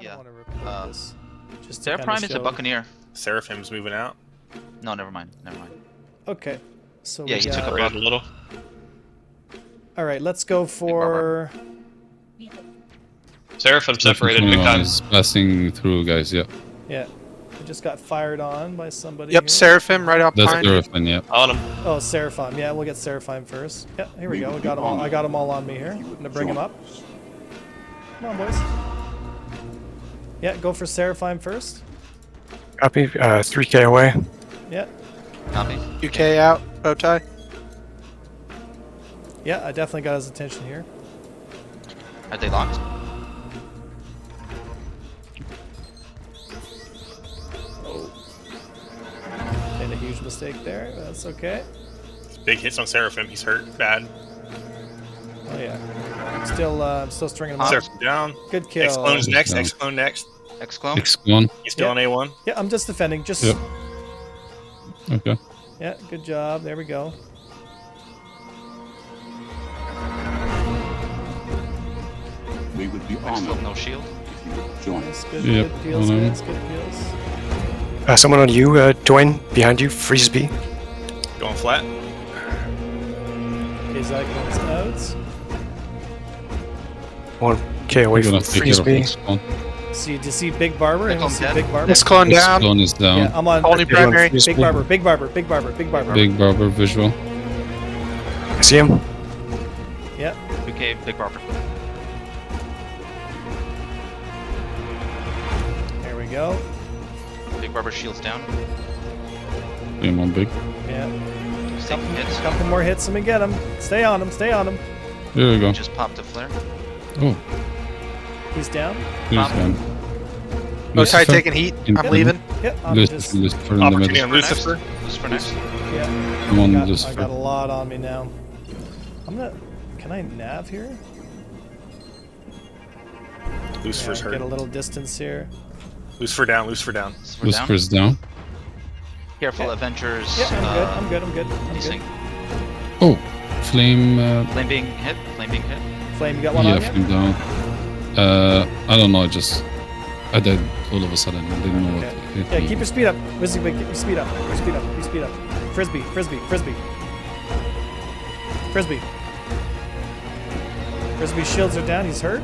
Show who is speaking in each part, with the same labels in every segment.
Speaker 1: Yeah.
Speaker 2: want to record this. Just to
Speaker 1: Their
Speaker 2: kinda
Speaker 1: Prime is a
Speaker 2: show-
Speaker 1: Buccaneer.
Speaker 3: Seraphim's moving out.
Speaker 1: No, never mind. Never mind.
Speaker 2: Okay. So
Speaker 1: Yeah,
Speaker 2: we
Speaker 1: he
Speaker 2: got...
Speaker 1: took a
Speaker 3: Separated a little.
Speaker 2: All right, let's go for...
Speaker 3: Seraphim separated big time.
Speaker 4: Is passing through, guys. Yeah,
Speaker 2: Yeah. We just got fired on by somebody
Speaker 5: Yep,
Speaker 2: here.
Speaker 5: Seraphim right up
Speaker 4: that's
Speaker 5: behind you.
Speaker 4: Seraphim. Yeah.
Speaker 3: On him.
Speaker 2: Oh, Seraphim. Yeah, we'll get Seraphim first. Yeah, here we go. We got them all. I got them all on me here. I'm gonna bring them up. Come on, boys. Yeah, go for Seraphim first.
Speaker 5: Copy. 3K away.
Speaker 2: Yeah.
Speaker 1: Copy.
Speaker 5: UK out. Bow tie.
Speaker 2: Yeah, I definitely got his attention here.
Speaker 1: Are they locked?
Speaker 2: Made a huge mistake there. But that's okay.
Speaker 3: Big hits on Seraphim. He's hurt bad.
Speaker 2: Oh yeah. I'm still stringing him up.
Speaker 3: Seraphim down.
Speaker 2: Good kill.
Speaker 3: X-Clone's next.
Speaker 4: down.
Speaker 3: X-Clone next.
Speaker 1: Exclone?
Speaker 4: X1.
Speaker 3: He's still
Speaker 2: Yeah.
Speaker 3: on A1.
Speaker 2: Yeah, I'm just defending. Just.
Speaker 4: Yep. Okay.
Speaker 2: Yeah, good job. There we go.
Speaker 6: We would be
Speaker 1: Exclone,
Speaker 6: honored
Speaker 1: no shield.
Speaker 6: if you would join
Speaker 2: Nice,
Speaker 6: us.
Speaker 2: good,
Speaker 4: Yep,
Speaker 2: good peels,
Speaker 4: on him.
Speaker 2: guys. Good peels.
Speaker 5: Someone on you, Dwayne, behind you, Frisbee.
Speaker 3: Going flat.
Speaker 2: Okay, Zach one's out.
Speaker 5: 1K away
Speaker 4: We're
Speaker 5: from
Speaker 4: gonna take care of
Speaker 5: Frisbee.
Speaker 4: X1.
Speaker 2: See, do you see Big Barber? Anyone
Speaker 1: X-Clone's
Speaker 2: see
Speaker 1: dead.
Speaker 2: Big Barber?
Speaker 5: Let's clone down.
Speaker 4: X1 is down.
Speaker 2: Yeah, I'm on.
Speaker 5: Only primary.
Speaker 2: Big Barber, Big Barber, Big Barber, Big Barber.
Speaker 4: Big Barber visual.
Speaker 5: I see him.
Speaker 2: Yeah.
Speaker 1: Okay, Big Barber.
Speaker 2: There we go.
Speaker 1: Big Barber shields down.
Speaker 4: Game on big.
Speaker 2: Yeah.
Speaker 1: He's taking hits.
Speaker 2: Couple more hits and we get him. Stay on him. Stay on him.
Speaker 4: There we go.
Speaker 1: Just popped a flare.
Speaker 4: Oh,
Speaker 2: He's down.
Speaker 4: he's
Speaker 1: Pop.
Speaker 4: down.
Speaker 5: Bow tie
Speaker 4: Lucifer
Speaker 5: taking heat.
Speaker 4: in
Speaker 5: I'm
Speaker 4: the
Speaker 5: leaving.
Speaker 2: Yep. I'm
Speaker 4: Lucifer,
Speaker 2: just.
Speaker 4: Lucifer in the
Speaker 3: Opportunity
Speaker 4: middle.
Speaker 3: on Lucifer.
Speaker 1: Lucifer next.
Speaker 2: Yeah.
Speaker 4: Come on,
Speaker 2: I got
Speaker 4: Lucifer.
Speaker 2: a lot on me now. I'm gonna. Can I nav here?
Speaker 3: Lucifer's
Speaker 2: Yeah,
Speaker 3: hurt.
Speaker 2: get a little distance here.
Speaker 3: Lucifer down. Lucifer down.
Speaker 1: Lucifer down.
Speaker 4: Lucifer's down.
Speaker 1: Careful,
Speaker 2: Yeah.
Speaker 1: Avengers.
Speaker 2: Yeah, I'm good. I'm good. I'm
Speaker 1: Desync.
Speaker 2: good.
Speaker 4: Oh, flame.
Speaker 1: Flame being hit. Flame being hit.
Speaker 2: Flame, you got one
Speaker 4: Yeah,
Speaker 2: on you?
Speaker 4: flame down. I don't know. I died all of a sudden. I didn't know what
Speaker 2: Okay.
Speaker 4: hit
Speaker 2: Yeah,
Speaker 4: me.
Speaker 2: keep your speed up. Wizzy, keep your speed up. Keep your speed up. Keep your speed up. Frisbee, Frisbee, Frisbee. Frisbee. Frisbee's shields are down. He's hurt.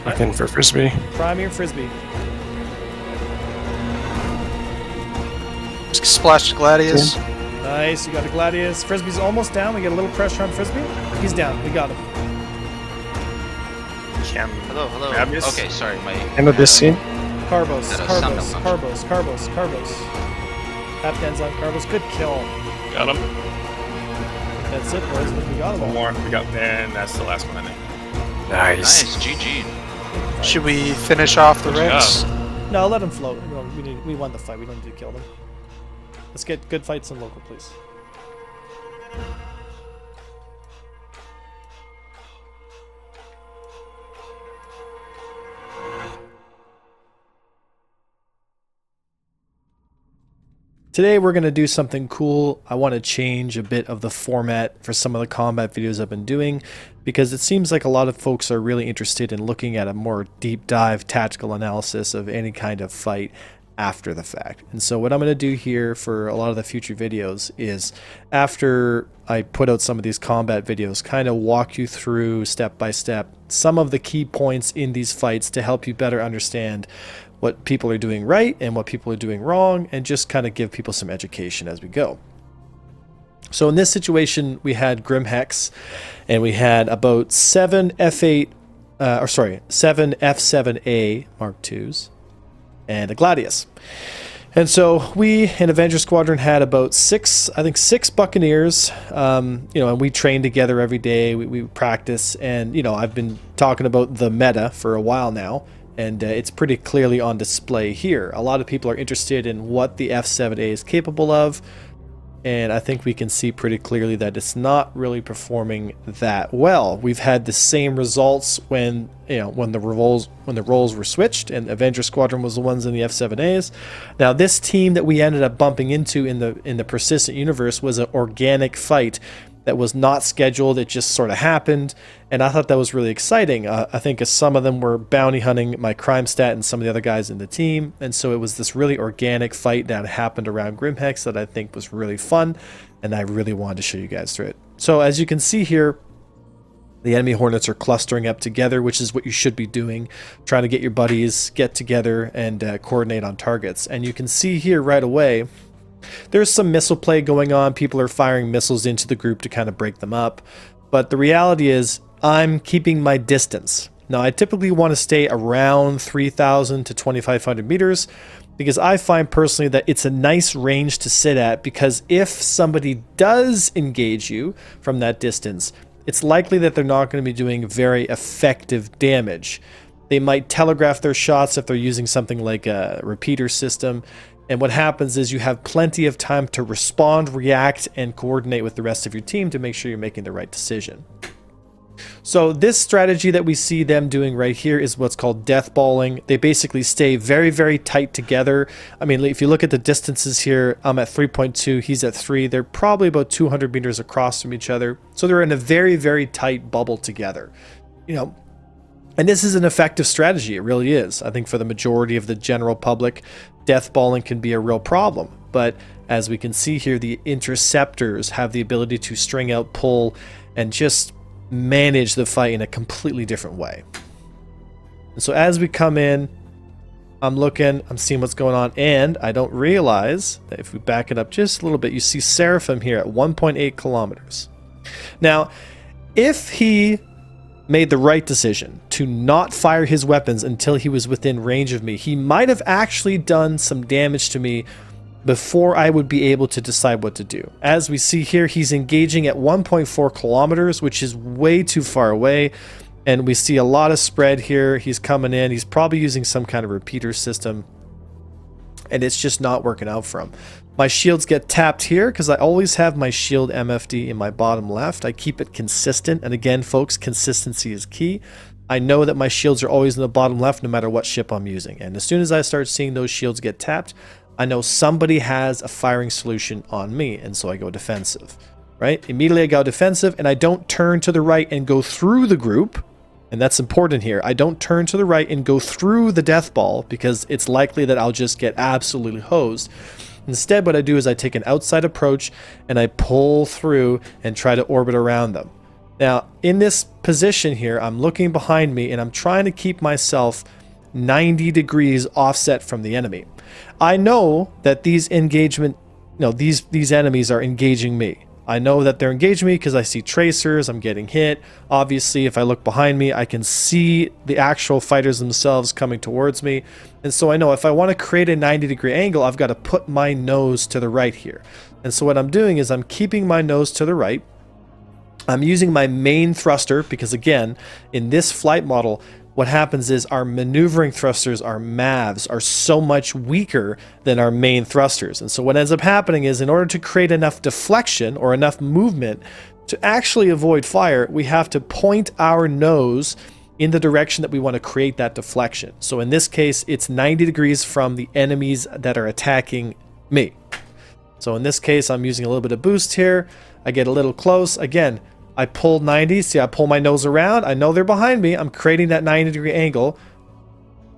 Speaker 5: Looking for Frisbee.
Speaker 2: Prime your Frisbee.
Speaker 5: Splash Gladius.
Speaker 2: Nice. You got a Gladius. Frisbee's almost down. We get a little pressure on Frisbee. He's down. We got him.
Speaker 3: Cam.
Speaker 1: Hello, hello.
Speaker 3: Abyss.
Speaker 1: Okay, sorry. My.
Speaker 5: Him Abyss scene.
Speaker 2: Carbos,
Speaker 1: That is
Speaker 2: Carbos,
Speaker 1: some
Speaker 2: Carbos, Carbos, Carbos. Captain's on Carbos. Good kill.
Speaker 3: Got him.
Speaker 2: That's it, boys. I think we got him
Speaker 3: One
Speaker 2: all.
Speaker 3: more. We got. And that's the last one, I think.
Speaker 5: Nice.
Speaker 1: Nice. GG.
Speaker 5: Should we finish off the
Speaker 3: Good
Speaker 5: ranks?
Speaker 2: No, let him float. We won the fight. We don't need to kill them. Let's get good fights in local, please. Today we're going to do something cool. I want to change a bit of the format for some of the combat videos I've been doing because it seems like a lot of folks are really interested in looking at a more deep dive tactical analysis of any kind of fight after the fact. And so what I'm going to do here for a lot of the future videos is after I put out some of these combat videos, kind of walk you through step by step some of the key points in these fights to help you better understand what people are doing right and what people are doing wrong, and just kind of give people some education as we go. So in this situation, we had Grim Hex, and we had about 7 F7A Mark IIs, and a Gladius. And so we in Avenger Squadron had about six Buccaneers, and we train together every day. We practice, and I've been talking about the meta for a while now, and it's pretty clearly on display here. A lot of people are interested in what the F7A is capable of, and I think we can see pretty clearly that it's not really performing that well. We've had the same results when the roles were switched, and Avenger Squadron was the ones in the F7As. Now, this team that we ended up bumping into in the persistent universe was an organic fight that was not scheduled. It just sort of happened, and I thought that was really exciting. I think some of them were bounty hunting my crime stat and some of the other guys in the team, and so it was this really organic fight that happened around Grimhex that I think was really fun, and I really wanted to show you guys through it. So as you can see here, the enemy Hornets are clustering up together, which is what you should be doing, trying to get your buddies, get together, and coordinate on targets. And you can see here right away, there's some missile play going on. People are firing missiles into the group to kind of break them up. But the reality is, I'm keeping my distance. Now, I typically want to stay around 3,000 to 2,500 meters because I find personally that it's a nice range to sit at, because if somebody does engage you from that distance, it's likely that they're not going to be doing very effective damage. They might telegraph their shots if they're using something like a repeater system. And what happens is you have plenty of time to respond, react, and coordinate with the rest of your team to make sure you're making the right decision. So this strategy that we see them doing right here is what's called death balling. They basically stay very, very tight together. I mean, if you look at the distances here, I'm at 3.2, he's at 3. They're probably about 200 meters across from each other. So they're in a very, very tight bubble together. You know, and this is an effective strategy. It really is. I think for the majority of the general public, death balling can be a real problem. But as we can see here, the interceptors have the ability to string out, pull, and just manage the fight in a completely different way. And so as we come in, I'm looking, I'm seeing what's going on, and I don't realize that if we back it up just a little bit, you see Seraphim here at 1.8 kilometers. Now, if he made the right decision to not fire his weapons until he was within range of me, he might have actually done some damage to me before I would be able to decide what to do. As we see here, he's engaging at 1.4 kilometers, which is way too far away. And we see a lot of spread here. He's coming in. He's probably using some kind of repeater system, and it's just not working out for him. My shields get tapped here because I always have my shield MFD in my bottom left. I keep it consistent. And again, folks, consistency is key. I know that my shields are always in the bottom left no matter what ship I'm using. And as soon as I start seeing those shields get tapped, I know somebody has a firing solution on me, and so I go defensive, right? Immediately I go defensive, and I don't turn to the right and go through the group, and that's important here. I don't turn to the right and go through the death ball because it's likely that I'll just get absolutely hosed. Instead, what I do is I take an outside approach, and I pull through and try to orbit around them. Now, in this position here, I'm looking behind me, and I'm trying to keep myself 90 degrees offset from the enemy. I know that these enemies are engaging me. I know that they're engaging me because I see tracers, I'm getting hit. Obviously, if I look behind me, I can see the actual fighters themselves coming towards me. And so I know if I want to create a 90-degree angle, I've got to put my nose to the right here. And so what I'm doing is I'm keeping my nose to the right. I'm using my main thruster because, again, in this flight model, what happens is our maneuvering thrusters, our MAVs, are so much weaker than our main thrusters. And so what ends up happening is in order to create enough deflection or enough movement to actually avoid fire, we have to point our nose in the direction that we want to create that deflection. So in this case, it's 90 degrees from the enemies that are attacking me. So in this case, I'm using a little bit of boost here. I get a little close. Again, I pull 90. See, I pull my nose around. I know they're behind me. I'm creating that 90-degree angle.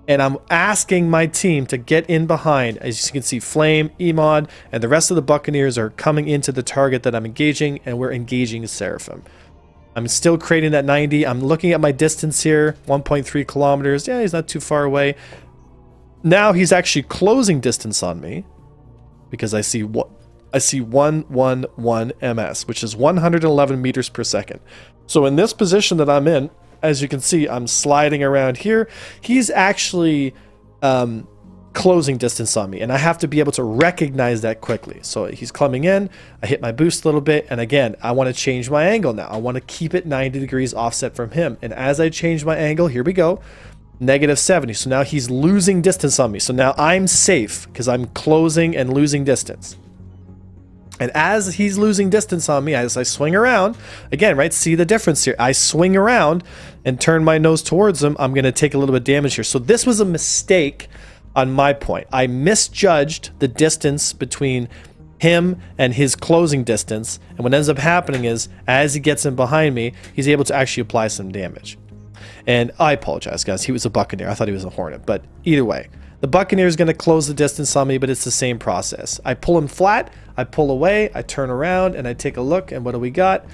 Speaker 2: And I'm asking my team to get in behind. As you can see, Flame, Emod, and the rest of the Buccaneers are coming into the target that I'm engaging, and we're engaging Seraphim. I'm still creating that 90. I'm looking at my distance here, 1.3 kilometers. Yeah, he's not too far away. Now he's actually closing distance on me because I see 111 ms, which is 111 meters per second. So in this position that I'm in, as you can see, I'm sliding around here. He's actually closing distance on me, and I have to be able to recognize that quickly. So he's coming in, I hit my boost a little bit, and again, I want to change my angle now. I want to keep it 90 degrees offset from him. And as I change my angle, here we go, -70. So now he's losing distance on me. So now I'm safe because I'm closing and losing distance. And as he's losing distance on me, as I swing around, again, right, see the difference here. I swing around and turn my nose towards him. I'm going to take a little bit of damage here. So this was a mistake on my point. I misjudged the distance between him and his closing distance. And what ends up happening is, as he gets in behind me, he's able to actually apply some damage. And I apologize, guys. He was a Buccaneer. I thought he was a Hornet. But either way, the Buccaneer is going to close the distance on me, but it's the same process. I pull him flat, I pull away, I turn around, and I take a look, and what do we got?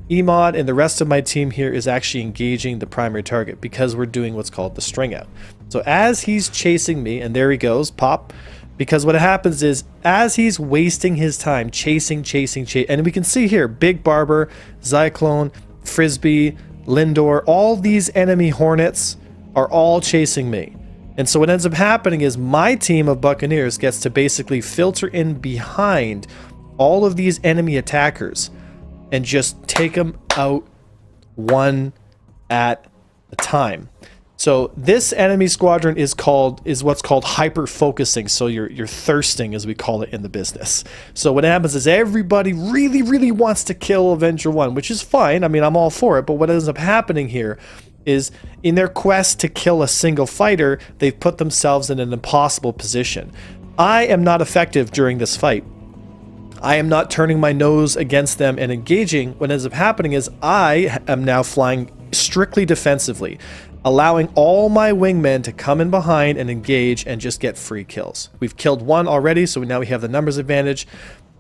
Speaker 2: Emod and the rest of my team here is actually engaging the primary target because we're doing what's called the string out. So as he's chasing me, and there he goes, pop, because what happens is, as he's wasting his time chasing, and we can see here, Big Barber, Zyklone, Frisbee, Lindor, all these enemy Hornets are all chasing me. And so what ends up happening is my team of Buccaneers gets to basically filter in behind all of these enemy attackers and just take them out one at a time. So this enemy squadron is what's called hyper focusing. So you're thirsting, as we call it in the business. So what happens is everybody really wants to kill Avenger 1, which is fine. I mean, I'm all for it. But what ends up happening here is, in their quest to kill a single fighter, they've put themselves in an impossible position. I am not effective during this fight. I am not turning my nose against them and engaging. What ends up happening is I am now flying strictly defensively, allowing all my wingmen to come in behind and engage and just get free kills. We've killed one already, so now we have the numbers advantage,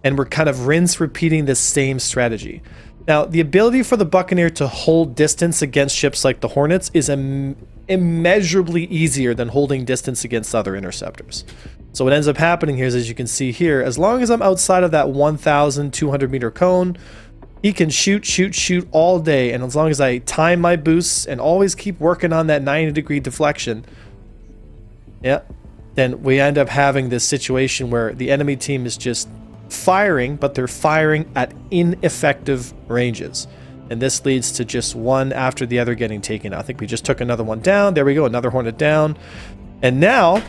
Speaker 2: and we're kind of repeating this same strategy. Now, the ability for the Buccaneer to hold distance against ships like the Hornets is immeasurably easier than holding distance against other interceptors. So what ends up happening here is, as you can see here, as long as I'm outside of that 1,200 meter cone, he can shoot all day. And as long as I time my boosts and always keep working on that 90-degree deflection, yeah, then we end up having this situation where the enemy team is just firing, but they're firing at ineffective ranges. And this leads to just one after the other getting taken out. I think we just took another one down. There we go, another Hornet down. And now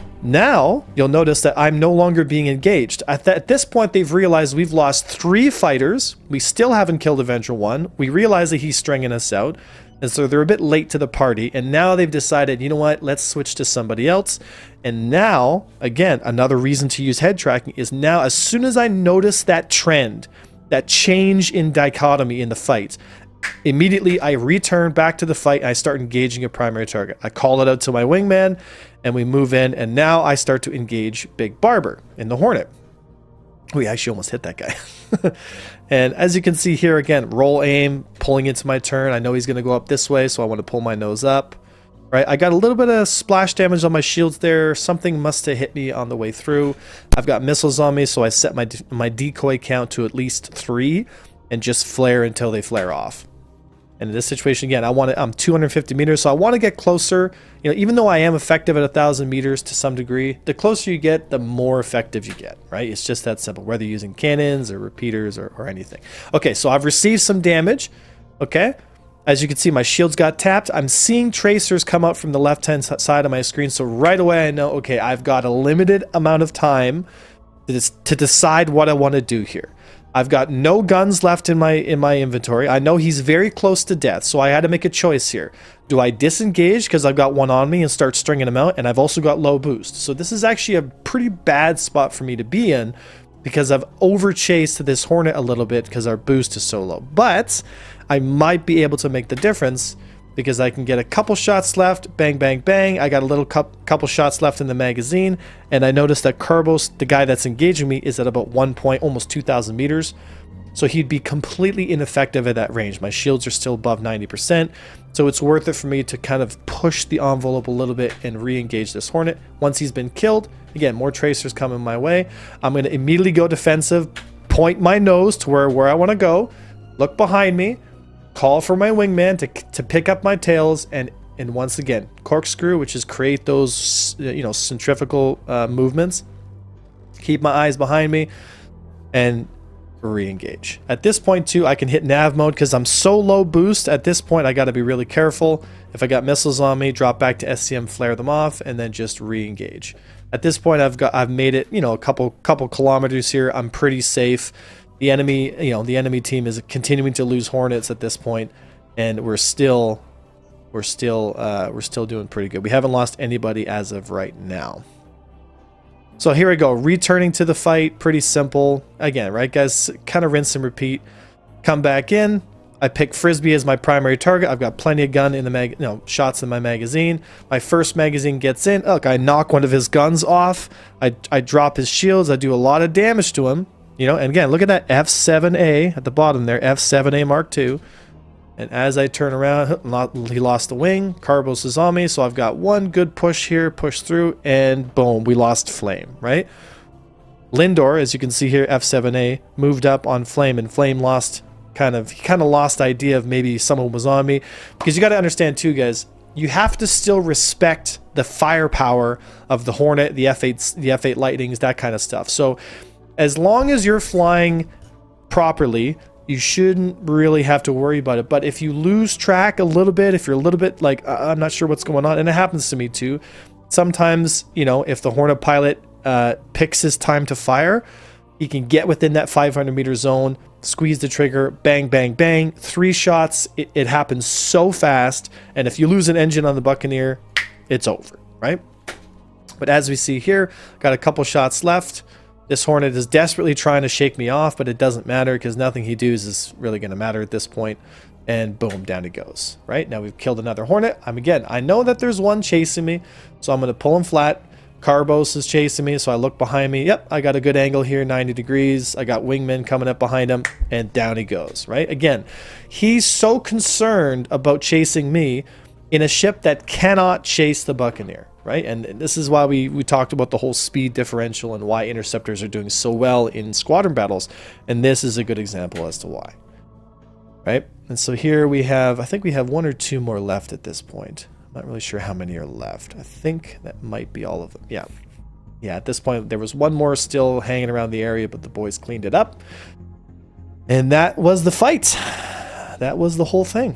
Speaker 2: you'll notice that I'm no longer being engaged. At this point, they've realized we've lost 3 fighters. We still haven't killed Avenger 1. We realize that he's stringing us out. And so they're a bit late to the party. And now they've decided, you know what, let's switch to somebody else. And now, again, another reason to use head tracking is now, as soon as I notice that trend, that change in dichotomy in the fight, immediately I return back to the fight and I start engaging a primary target. I call it out to my wingman and we move in, and now I start to engage Big Barber in the Hornet. We actually almost hit that guy. And as you can see here, again, roll aim, pulling into my turn. I know he's going to go up this way, so I want to pull my nose up. Right, I got a little bit of splash damage on my shields there. Something must have hit me on the way through. I've got missiles on me, so I set my decoy count to at least 3 and just flare until they flare off. And in this situation, again, I'm 250 meters, so I want to get closer. You know, even though I am effective at 1,000 meters to some degree, the closer you get, the more effective you get, right? It's just that simple, whether you're using cannons or repeaters or anything. Okay, so I've received some damage, okay? As you can see, my shields got tapped. I'm seeing tracers come out from the left-hand side of my screen, so right away I know, okay, I've got a limited amount of time to decide what I want to do here. I've got no guns left in my inventory. I know he's very close to death, so I had to make a choice here. Do I disengage because I've got one on me and start stringing him out? And I've also got low boost. So this is actually a pretty bad spot for me to be in because I've overchased this Hornet a little bit because our boost is so low. But I might be able to make the difference because I can get a couple shots left. Bang, bang, bang. I got a little couple shots left in the magazine. And I noticed that Kerbos, the guy that's engaging me, is at about 1 point, almost 2,000 meters. So he'd be completely ineffective at that range. My shields are still above 90%. So it's worth it for me to kind of push the envelope a little bit and re-engage this Hornet. Once he's been killed, again, more tracers coming my way. I'm going to immediately go defensive, point my nose to where I want to go, look behind me, call for my wingman to pick up my tails, and once again, corkscrew, which is create those centrifugal movements. Keep my eyes behind me and re-engage. At this point too, I can hit nav mode because I'm so low boost. At this point, I got to be really careful. If I got missiles on me, drop back to SCM, flare them off, and then just re-engage. At this point, I've made it, a couple kilometers here. I'm pretty safe. The enemy team is continuing to lose Hornets at this point, and we're still doing pretty good. We haven't lost anybody as of right now. So here we go, returning to the fight, pretty simple. Again, right guys, kind of rinse and repeat. Come back in. I pick Frisbee as my primary target. I've got plenty of gun in the shots in my magazine. My first magazine gets in. Look, I knock one of his guns off. I drop his shields. I do a lot of damage to him. You know, and again, look at that F7A at the bottom there, F7A Mark II. And as I turn around, he lost the wing. Carbos is on me, so I've got one good push here, push through, and boom, we lost Flame, right? Lindor, as you can see here, F7A, moved up on Flame, and Flame lost kind of lost idea of maybe someone was on me. Because you got to understand too, guys, you have to still respect the firepower of the Hornet, the F8 Lightnings, that kind of stuff. So as long as you're flying properly, you shouldn't really have to worry about it. But if you lose track a little bit, if you're a little bit like, I'm not sure what's going on, and it happens to me too, sometimes, you know, if the Hornet pilot picks his time to fire, he can get within that 500-meter zone, squeeze the trigger, bang, bang, bang, 3 shots. It happens so fast. And if you lose an engine on the Buccaneer, it's over, right? But as we see here, got a couple shots left. This Hornet is desperately trying to shake me off, but it doesn't matter because nothing he does is really going to matter at this point. And boom, down he goes, right? Now we've killed another Hornet. I know that there's one chasing me, so I'm going to pull him flat. Carbos is chasing me, so I look behind me. Yep, I got a good angle here, 90 degrees. I got wingmen coming up behind him, and down he goes, right? Again, he's so concerned about chasing me in a ship that cannot chase the Buccaneer, right? And this is why we talked about the whole speed differential and why interceptors are doing so well in squadron battles. And this is a good example as to why, right? And so here we have, I think we have 1 or 2 more left at this point. Not really sure how many are left. I think that might be all of them. Yeah. Yeah, at this point, there was one more still hanging around the area, but the boys cleaned it up. And that was the fight. That was the whole thing.